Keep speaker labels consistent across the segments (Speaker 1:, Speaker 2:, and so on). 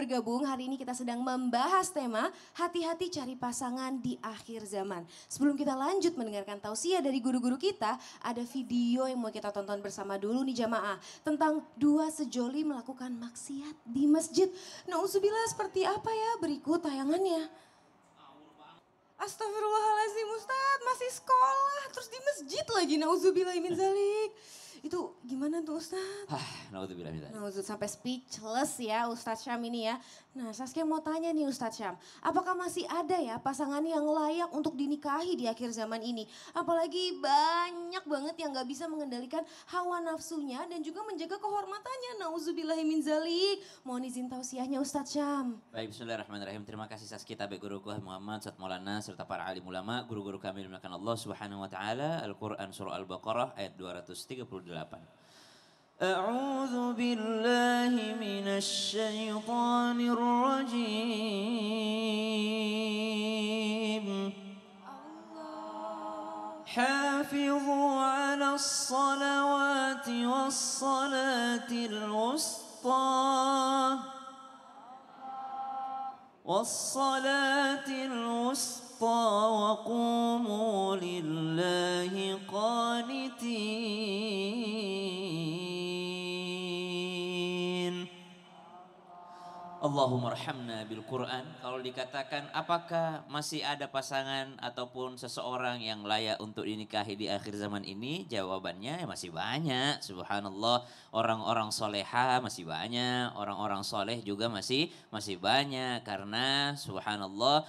Speaker 1: bergabung, hari ini kita sedang membahas tema hati-hati cari pasangan di akhir zaman. Sebelum kita lanjut mendengarkan tausiah dari guru-guru kita, ada video yang mau kita tonton bersama dulu nih jamaah. Tentang dua sejoli melakukan maksiat di masjid. Nauzubillah, seperti apa ya? Berikut tayangannya. Astagfirullahaladzim Ustadz, masih sekolah terus di masjid lagi, nauzubillah min zalik. Itu gimana tuh Ustadz?
Speaker 2: Naudzubillah min zalik.
Speaker 1: Nauzud sampai speechless ya Ustadz Syam ini ya. Nah Saskia mau tanya nih Ustadz Syam, apakah masih ada ya pasangan yang layak untuk dinikahi di akhir zaman ini? Apalagi banyak banget yang gak bisa mengendalikan hawa nafsunya dan juga menjaga kehormatannya. Nauzubillah min zalik. Mohon izin tausiahnya Ustadz Syam.
Speaker 2: Baik, bismillahirrahmanirrahim. Terima kasih Saskia, baik guruku Muhammad, Ustadz Maulana, serta para alim ulama, guru-guru kami dimuliakan Allah Subhanahu wa taala. Al-Qur'an surah Al-Baqarah ayat 238. A'udzu billahi minasy syaithanir rajim. Hafizu 'alas salawati was salatil wusta. والصلاة الوسطى وقوموا لله قانتين. Allahumma arhamna bil Quran. Kalau dikatakan apakah masih ada pasangan ataupun seseorang yang layak untuk dinikahi di akhir zaman ini? Jawabannya ya masih banyak. Subhanallah, orang-orang soleha masih banyak, orang-orang soleh juga masih banyak. Karena subhanallah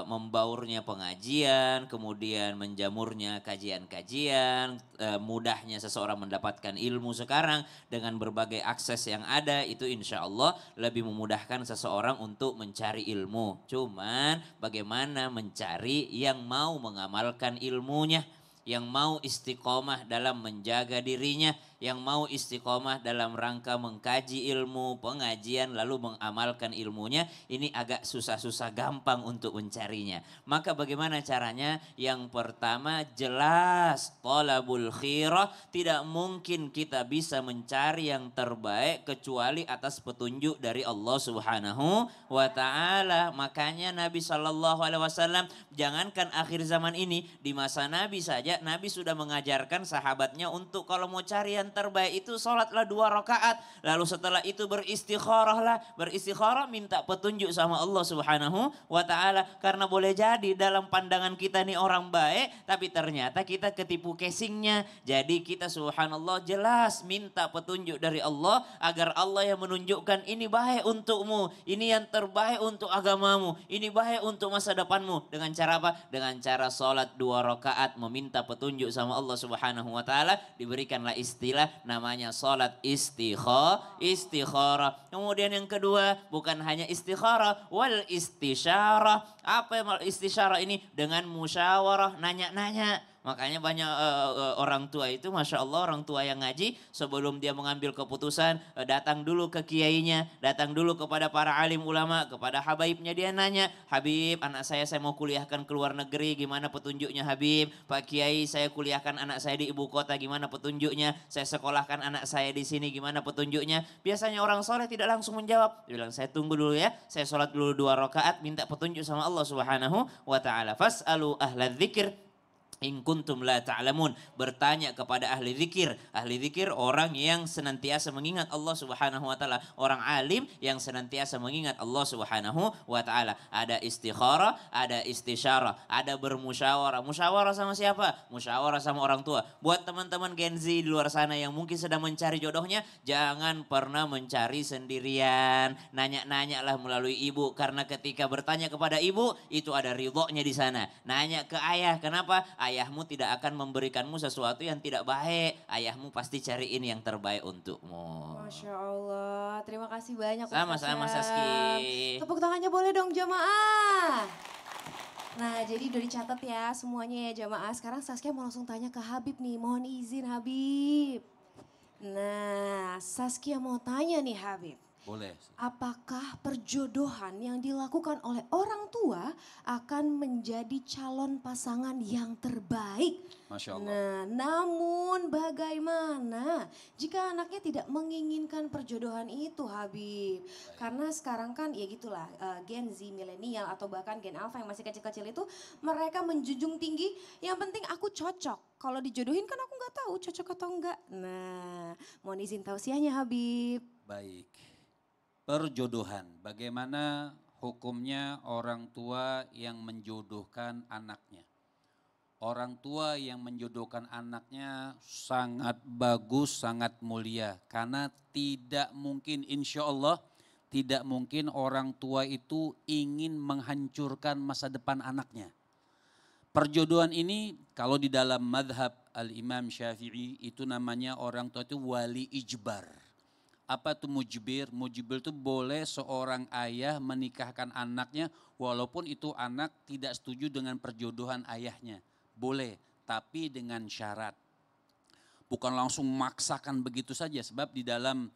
Speaker 2: membaurnya pengajian, kemudian menjamurnya kajian-kajian, mudahnya seseorang mendapatkan ilmu sekarang dengan berbagai akses yang ada, itu insya Allah lebih memudahkan seseorang untuk mencari ilmu. Cuman bagaimana mencari yang mau mengamalkan ilmunya, yang mau istiqomah dalam menjaga dirinya, yang mau istiqomah dalam rangka mengkaji ilmu, pengajian, lalu mengamalkan ilmunya. Ini agak susah-susah gampang untuk mencarinya. Maka bagaimana caranya? Yang pertama jelas, thalabul khirah. Tidak mungkin kita bisa mencari yang terbaik kecuali atas petunjuk dari Allah Subhanahu wa ta'ala. Makanya Nabi SAW, jangankan akhir zaman ini, di masa Nabi saja, Nabi sudah mengajarkan sahabatnya untuk kalau mau cari yang terbaik itu sholatlah 2 rakaat. Lalu setelah itu beristikharah, minta petunjuk sama Allah Subhanahu wa ta'ala. Karena boleh jadi dalam pandangan kita nih orang baik, tapi ternyata kita ketipu casingnya. Jadi kita subhanallah jelas minta petunjuk dari Allah agar Allah yang menunjukkan ini baik untukmu, ini yang terbaik untuk agamamu, ini baik untuk masa depanmu. Dengan cara apa? Dengan cara sholat 2 rakaat, meminta petunjuk sama Allah Subhanahu wa ta'ala. Diberikanlah istilah namanya sholat istikharah. Kemudian yang kedua, bukan hanya istikharah, wal istisyarah. Apa yang istisyarah ini? Dengan musyawarah, nanya-nanya. Makanya banyak orang tua itu, Masya Allah, orang tua yang ngaji, sebelum dia mengambil keputusan, datang dulu ke kiainya, datang dulu kepada para alim ulama, kepada habaibnya, dia nanya, Habib, anak saya mau kuliahkan ke luar negeri, gimana petunjuknya Habib? Pak Kiai, saya kuliahkan anak saya di ibu kota, gimana petunjuknya? Saya sekolahkan anak saya di sini, gimana petunjuknya? Biasanya orang soleh tidak langsung menjawab, dia bilang, saya tunggu dulu ya, saya sholat dulu 2 rakaat, minta petunjuk sama Allah Subhanahu wa ta'ala. Fas'alu ahla dzikir in kuntum la ta'lamun. Bertanya kepada ahli zikir. Ahli zikir orang yang senantiasa mengingat Allah Subhanahu wa ta'ala. Orang alim yang senantiasa mengingat Allah Subhanahu wa ta'ala. Ada istikharah, ada istisyarah, ada bermusyawarah. Musyawarah sama siapa? Musyawarah sama orang tua. Buat teman-teman Gen Z di luar sana yang mungkin sedang mencari jodohnya, jangan pernah mencari sendirian. Nanya-nanya lah melalui ibu, karena ketika bertanya kepada ibu itu ada ridhonya di sana. Nanya ke ayah, kenapa? Ayahmu tidak akan memberikanmu sesuatu yang tidak baik. Ayahmu pasti cariin yang terbaik untukmu.
Speaker 1: Masya Allah, terima kasih banyak
Speaker 2: Sama-sama Saski.
Speaker 1: Tepuk tangannya boleh dong jamaah. Nah jadi udah dicatat ya semuanya ya jamaah. Sekarang Saskia mau langsung tanya ke Habib nih, mohon izin Habib. Nah Saskia mau tanya nih Habib.
Speaker 3: Boleh.
Speaker 1: Apakah perjodohan yang dilakukan oleh orang tua akan menjadi calon pasangan yang terbaik?
Speaker 3: Masya Allah.
Speaker 1: Nah, namun bagaimana jika anaknya tidak menginginkan perjodohan itu, Habib? Karena sekarang kan ya gitulah, Gen Z, milenial atau bahkan Gen Alpha yang masih kecil-kecil itu mereka menjunjung tinggi yang penting aku cocok. Kalau dijodohin kan aku nggak tahu cocok atau enggak. Nah, mohon izin tausiahnya, Habib.
Speaker 3: Baik. Perjodohan, bagaimana hukumnya orang tua yang menjodohkan anaknya? Orang tua yang menjodohkan anaknya sangat bagus, sangat mulia. Karena tidak mungkin, insya Allah tidak mungkin orang tua itu ingin menghancurkan masa depan anaknya. Perjodohan ini kalau di dalam madhab Al-Imam Syafi'i itu namanya orang tua itu wali ijbar. Apa itu mujibir? Mujibir itu boleh seorang ayah menikahkan anaknya walaupun itu anak tidak setuju dengan perjodohan ayahnya. Boleh, tapi dengan syarat. Bukan langsung memaksakan begitu saja sebab di dalam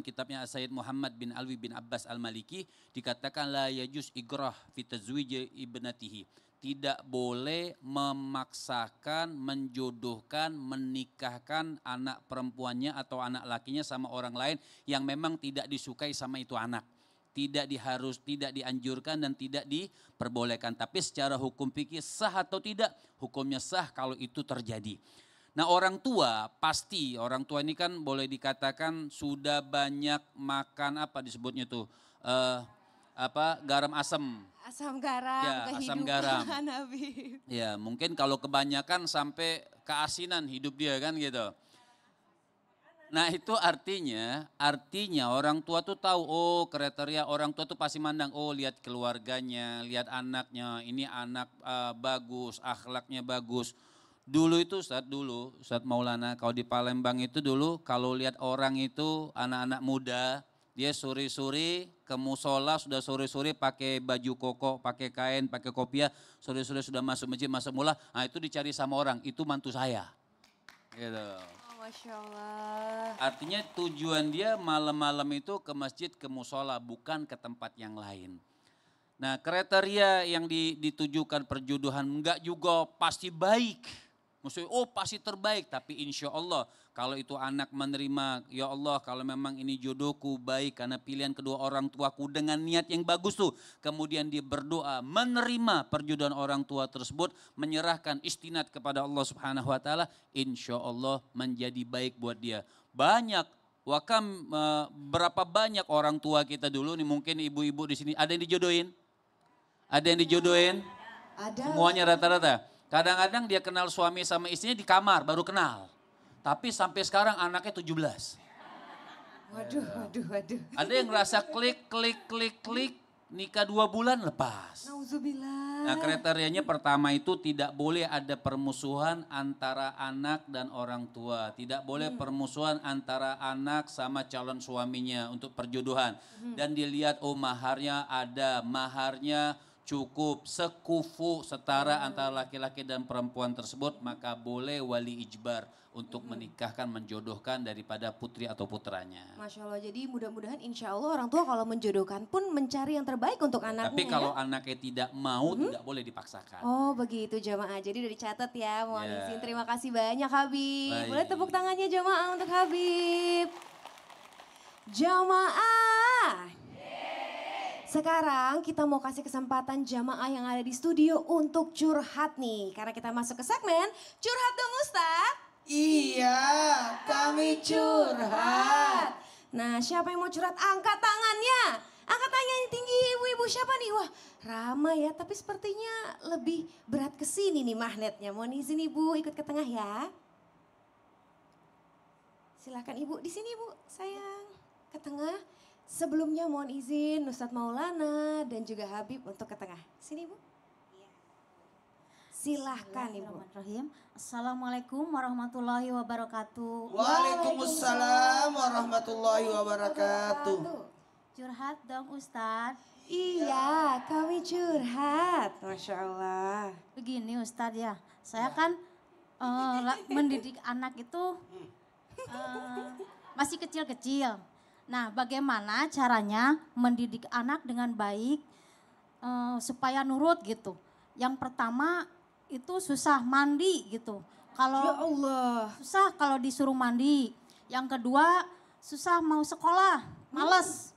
Speaker 3: kitabnya Sayyid Muhammad bin Alwi bin Abbas Al-Maliki dikatakan la yajuz igrah fi tazwij ibnatihi. Tidak boleh memaksakan, menjodohkan, menikahkan anak perempuannya atau anak lakinya sama orang lain yang memang tidak disukai sama itu anak. Tidak dianjurkan dan tidak diperbolehkan. Tapi secara hukum fikih sah atau tidak, hukumnya sah kalau itu terjadi. Nah orang tua pasti, orang tua ini kan boleh dikatakan sudah banyak makan apa disebutnya tuh, garam asam.
Speaker 1: Asam garam,
Speaker 3: Ya,
Speaker 1: kehidupan
Speaker 3: asam garam.
Speaker 1: Habib.
Speaker 3: Ya mungkin kalau kebanyakan sampai keasinan hidup dia kan gitu. Nah itu artinya orang tua tuh tahu, oh kriteria orang tua tuh pasti mandang, oh lihat keluarganya, lihat anaknya, ini anak bagus, akhlaknya bagus. Dulu itu Ustadz Maulana, kalau di Palembang itu dulu kalau lihat orang itu anak-anak muda, dia sore-sore ke musola, sudah sore-sore pakai baju koko, pakai kain, pakai kopiah, sore-sore sudah masuk masjid, masuk mulah, nah itu dicari sama orang, itu mantu saya. Gitu.
Speaker 1: Oh, Masya Allah.
Speaker 3: Artinya tujuan dia malam-malam itu ke masjid, ke musola, bukan ke tempat yang lain. Nah kriteria yang ditujukan perjodohan enggak juga pasti baik. Maksudnya oh pasti terbaik, tapi insya Allah kalau itu anak menerima, ya Allah kalau memang ini jodohku baik karena pilihan kedua orang tuaku dengan niat yang bagus tuh. Kemudian dia berdoa menerima perjodohan orang tua tersebut, menyerahkan istinad kepada Allah Subhanahu Wa Taala, insya Allah menjadi baik buat dia. Banyak, berapa banyak orang tua kita dulu nih mungkin ibu-ibu di sini ada yang dijodohin? Ada yang dijodohin?
Speaker 1: Ada.
Speaker 3: Semuanya rata-rata. Kadang-kadang dia kenal suami sama istrinya di kamar baru kenal. Tapi sampai sekarang anaknya 17.
Speaker 1: Waduh.
Speaker 3: Ada yang ngerasa klik, nikah 2 bulan lepas.
Speaker 1: Nauzubillah.
Speaker 3: Nah kriterianya pertama itu tidak boleh ada permusuhan antara anak dan orang tua. Tidak boleh permusuhan antara anak sama calon suaminya untuk perjodohan. Dan dilihat oh maharnya ada, maharnya cukup sekufu setara antara laki-laki dan perempuan tersebut, maka boleh wali ijbar untuk menikahkan, menjodohkan daripada putri atau putranya.
Speaker 1: Masya Allah, jadi mudah-mudahan insya Allah orang tua kalau menjodohkan pun mencari yang terbaik untuk anaknya.
Speaker 3: Tapi kalau anaknya tidak mau, tidak boleh dipaksakan.
Speaker 1: Oh begitu jamaah, jadi udah dicatat ya, mohon
Speaker 3: Ya.
Speaker 1: izin. Terima kasih banyak Habib.
Speaker 3: Baik.
Speaker 1: Boleh tepuk tangannya jamaah untuk Habib. Jamaah. Sekarang kita mau kasih kesempatan jamaah yang ada di studio untuk curhat nih. Karena kita masuk ke segmen Curhat Dong Ustadz.
Speaker 4: Iya, kami curhat.
Speaker 1: Nah siapa yang mau curhat angkat tangannya. Angkat tangannya yang tinggi ibu-ibu siapa nih? Wah ramai ya tapi sepertinya lebih berat ke sini nih magnetnya. Mohon izin ibu ikut ke tengah ya. Silakan ibu di sini ibu sayang ke tengah. Sebelumnya mohon izin Ustadz Maulana dan juga Habib untuk ke tengah. Sini ibu. Silahkan ibu.
Speaker 5: Bismillahirrahmanirrahim. Assalamualaikum warahmatullahi wabarakatuh.
Speaker 4: Waalaikumsalam warahmatullahi wabarakatuh.
Speaker 5: Curhat dong Ustadz.
Speaker 1: Iya kami curhat. Masya Allah.
Speaker 5: Begini Ustadz ya, saya kan mendidik anak itu masih kecil-kecil. Nah, bagaimana caranya mendidik anak dengan baik supaya nurut gitu. Yang pertama itu susah mandi gitu.
Speaker 1: Ya
Speaker 5: Kalau
Speaker 1: Allah.
Speaker 5: susah kalau disuruh mandi. Yang kedua susah mau sekolah, males.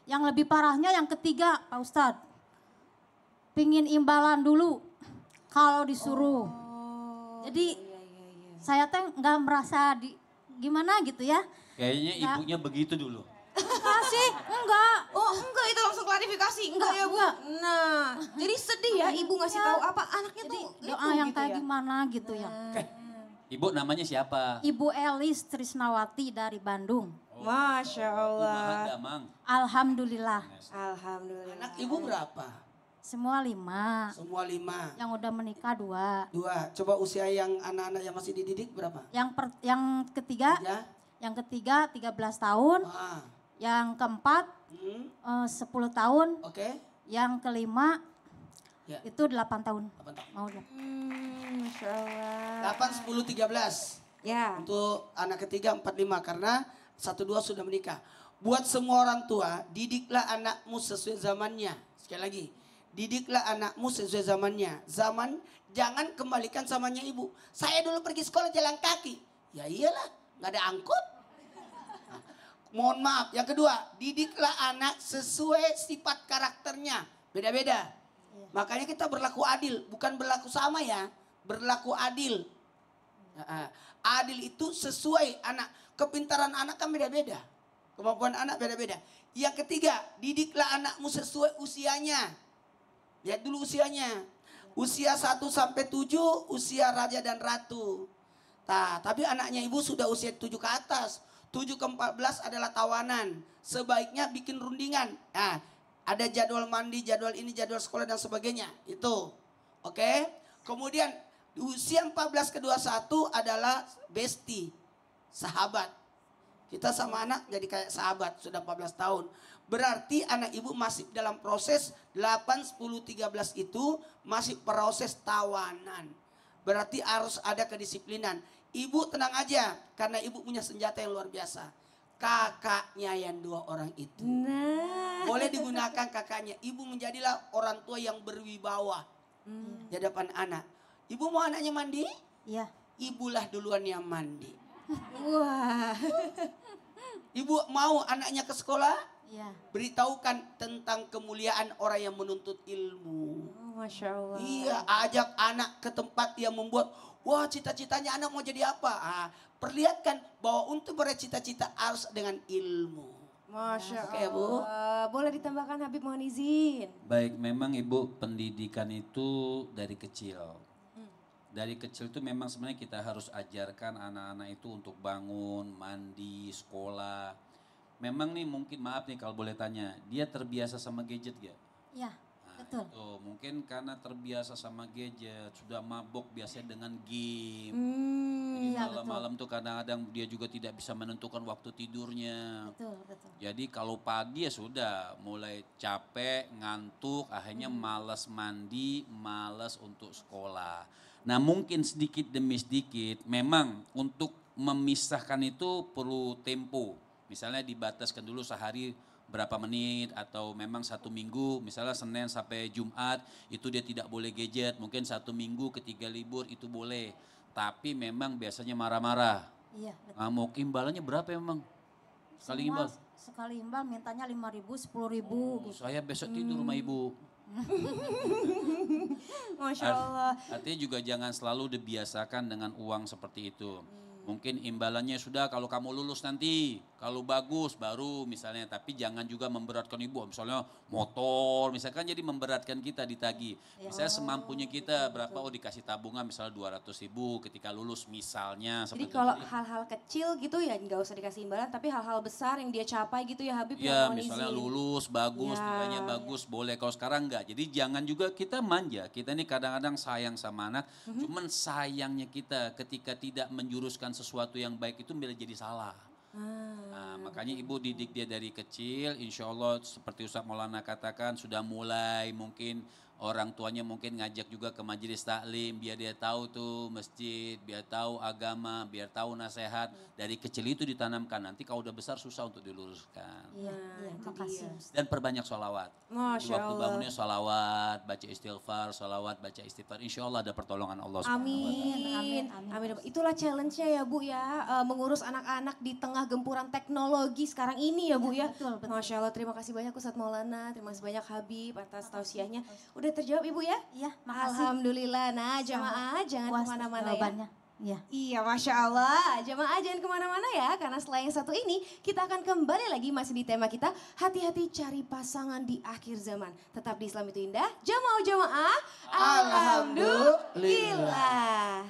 Speaker 5: Yang lebih parahnya yang ketiga, Pak Ustadz. Pingin imbalan dulu kalau disuruh. Jadi saya teh nggak merasa gimana gitu ya.
Speaker 3: Kayaknya ibunya begitu dulu.
Speaker 5: Enggak sih, enggak.
Speaker 1: Oh enggak, itu langsung klarifikasi. Enggak ya Bu?
Speaker 5: Enggak.
Speaker 1: Nah, jadi sedih ya ibu ngasih tahu apa anaknya
Speaker 5: Jadi
Speaker 1: tuh
Speaker 5: doa
Speaker 1: itu
Speaker 5: yang
Speaker 1: gitu
Speaker 5: kayak
Speaker 1: ya?
Speaker 5: gimana gitu ya.
Speaker 3: Ibu namanya siapa?
Speaker 5: Ibu Elis Trisnawati dari Bandung.
Speaker 1: Masya Allah.
Speaker 3: Kumaha damang.
Speaker 5: Alhamdulillah.
Speaker 1: Alhamdulillah.
Speaker 4: Anak ibu berapa?
Speaker 5: Semua 5.
Speaker 4: Semua 5.
Speaker 5: Yang udah menikah 2.
Speaker 4: 2. Coba usia yang anak-anak yang masih dididik berapa?
Speaker 5: Yang ketiga,
Speaker 4: Ya.
Speaker 5: yang ketiga 13 tahun.
Speaker 4: Ah.
Speaker 5: Yang keempat 10 tahun.
Speaker 4: Oke.
Speaker 5: Yang kelima
Speaker 4: Ya.
Speaker 5: itu 8 tahun.
Speaker 4: 8 tahun.
Speaker 5: Mau deh.
Speaker 1: Masya Allah.
Speaker 4: 8, 10, 13.
Speaker 1: Ya.
Speaker 4: Untuk anak ketiga 4, 5 karena 1, 2 sudah menikah. Buat semua orang tua, didiklah anakmu sesuai zamannya. Sekali lagi, didiklah anakmu sesuai zamannya. Zaman jangan kembalikan zamannya ibu. Saya dulu pergi sekolah jalan kaki. Ya iyalah, nggak ada angkut. Nah, mohon maaf. Yang kedua, didiklah anak sesuai sifat karakternya. Beda-beda. Makanya kita berlaku adil, bukan berlaku sama ya. Berlaku adil. Adil itu sesuai anak. Kepintaran anak kan beda-beda. Kemampuan anak beda-beda. Yang ketiga, didiklah anakmu sesuai usianya. Lihat dulu usianya. Usia 1 sampai 7, usia raja dan ratu. Nah, tapi anaknya ibu sudah usia 7 ke atas. 7 ke 14 adalah tawanan. Sebaiknya bikin rundingan. Nah, ada jadwal mandi, jadwal ini, jadwal sekolah dan sebagainya. Itu. Oke. Kemudian usia 14 ke 21 adalah bestie. Sahabat. Kita sama anak jadi kayak sahabat sudah 14 tahun. Berarti anak ibu masih dalam proses 8, 10, 13 itu masih proses tawanan. Berarti harus ada kedisiplinan. Ibu tenang aja karena ibu punya senjata yang luar biasa. Kakaknya yang 2 orang itu.
Speaker 1: Nah.
Speaker 4: Boleh digunakan kakaknya. Ibu menjadilah orang tua yang berwibawa di hadapan anak. Ibu mau anaknya mandi?
Speaker 5: Iya.
Speaker 4: Ibulah duluan yang mandi.
Speaker 1: Wah.
Speaker 4: Ibu mau anaknya ke sekolah?
Speaker 5: Iya.
Speaker 4: Beritahukan tentang kemuliaan orang yang menuntut ilmu.
Speaker 1: Oh, Masya Allah.
Speaker 4: Iya, ajak anak ke tempat yang membuat, wah cita-citanya anak mau jadi apa? Perlihatkan bahwa untuk bercita-cita harus dengan ilmu.
Speaker 1: Masya
Speaker 4: Oke, Bu.
Speaker 1: Allah. Boleh ditambahkan Habib, mohon izin.
Speaker 3: Baik, memang Ibu pendidikan itu dari kecil. Dari kecil itu memang sebenarnya kita harus ajarkan anak-anak itu untuk bangun, mandi, sekolah. Memang nih mungkin maaf nih kalau boleh tanya, dia terbiasa sama gadget gak?
Speaker 5: Iya, betul.
Speaker 3: Itu mungkin karena terbiasa sama gadget, sudah mabok biasanya dengan game. Jadi
Speaker 5: Iya,
Speaker 3: malam-malam tuh kadang-kadang dia juga tidak bisa menentukan waktu tidurnya.
Speaker 5: Betul, betul.
Speaker 3: Jadi kalau pagi ya sudah mulai capek, ngantuk, akhirnya malas mandi, malas untuk sekolah. Nah mungkin sedikit demi sedikit memang untuk memisahkan itu perlu tempo. Misalnya dibataskan dulu sehari berapa menit atau memang 1 minggu misalnya Senin sampai Jumat itu dia tidak boleh gadget. Mungkin 1 minggu ketika libur itu boleh. Tapi memang biasanya marah-marah.
Speaker 5: Iya, betul.
Speaker 3: Nah, mau imbalannya berapa emang? Sekali
Speaker 5: Semua
Speaker 3: imbal?
Speaker 5: sekali imbal mintanya 5.000, 10.000 gitu.
Speaker 3: Saya besok tidur rumah ibu.
Speaker 1: Masya Allah.
Speaker 3: Artinya juga jangan selalu dibiasakan dengan uang seperti itu. Mungkin imbalannya sudah kalau kamu lulus nanti, kalau bagus baru misalnya. Tapi jangan juga memberatkan ibu, misalnya motor, misalkan jadi memberatkan kita ditagih. Misalnya semampunya kita berapa, oh dikasih tabungan misalnya 200.000 ketika lulus misalnya.
Speaker 1: Jadi
Speaker 3: seperti
Speaker 1: kalau
Speaker 3: itu.
Speaker 1: hal-hal kecil gitu ya nggak usah dikasih imbalan, tapi hal-hal besar yang dia capai gitu ya Habib,
Speaker 3: Ya
Speaker 1: mohon
Speaker 3: misalnya
Speaker 1: izin.
Speaker 3: lulus bagus,
Speaker 1: Ya,
Speaker 3: nilainya bagus, boleh. Kalau sekarang enggak. Jadi jangan juga kita manja. Kita ini kadang-kadang sayang sama anak. Cuman sayangnya kita ketika tidak menjuruskan sesuatu yang baik itu bila jadi salah. Nah, makanya ibu didik dia dari kecil. Insya Allah seperti Ustaz Maulana katakan sudah mulai mungkin Orang tuanya mungkin ngajak juga ke majelis taklim, biar dia tahu tuh masjid, biar tahu agama, biar tahu nasihat. Dari kecil itu ditanamkan, nanti kalau udah besar susah untuk diluruskan.
Speaker 5: Iya,
Speaker 1: itu
Speaker 5: makasih.
Speaker 1: dia.
Speaker 3: Dan perbanyak sholawat.
Speaker 1: Masya
Speaker 3: Waktu
Speaker 1: Allah.
Speaker 3: bangunnya sholawat, baca istighfar, sholawat, baca istighfar. Insya Allah ada pertolongan Allah SWT.
Speaker 1: Amin. Amin. Itulah challenge-nya ya Bu ya, mengurus anak-anak di tengah gempuran teknologi sekarang ini ya Bu ya.
Speaker 5: Betul, betul.
Speaker 1: Masya Allah, terima kasih banyak Ustadz Maulana, terima kasih banyak Habib atas tausiahnya. Udah terjawab Ibu ya?
Speaker 5: Iya, makasih.
Speaker 1: Alhamdulillah. Nah jamaah jangan
Speaker 5: Puas
Speaker 1: kemana-mana ya.
Speaker 5: jawabannya. Iya.
Speaker 1: Iya Masya Allah, jamaah jangan kemana-mana ya. Karena setelah yang satu ini kita akan kembali lagi masih di tema kita. Hati-hati cari pasangan di akhir zaman. Tetap di Islam itu indah. Jamaah.
Speaker 4: Alhamdulillah.
Speaker 1: Alhamdulillah.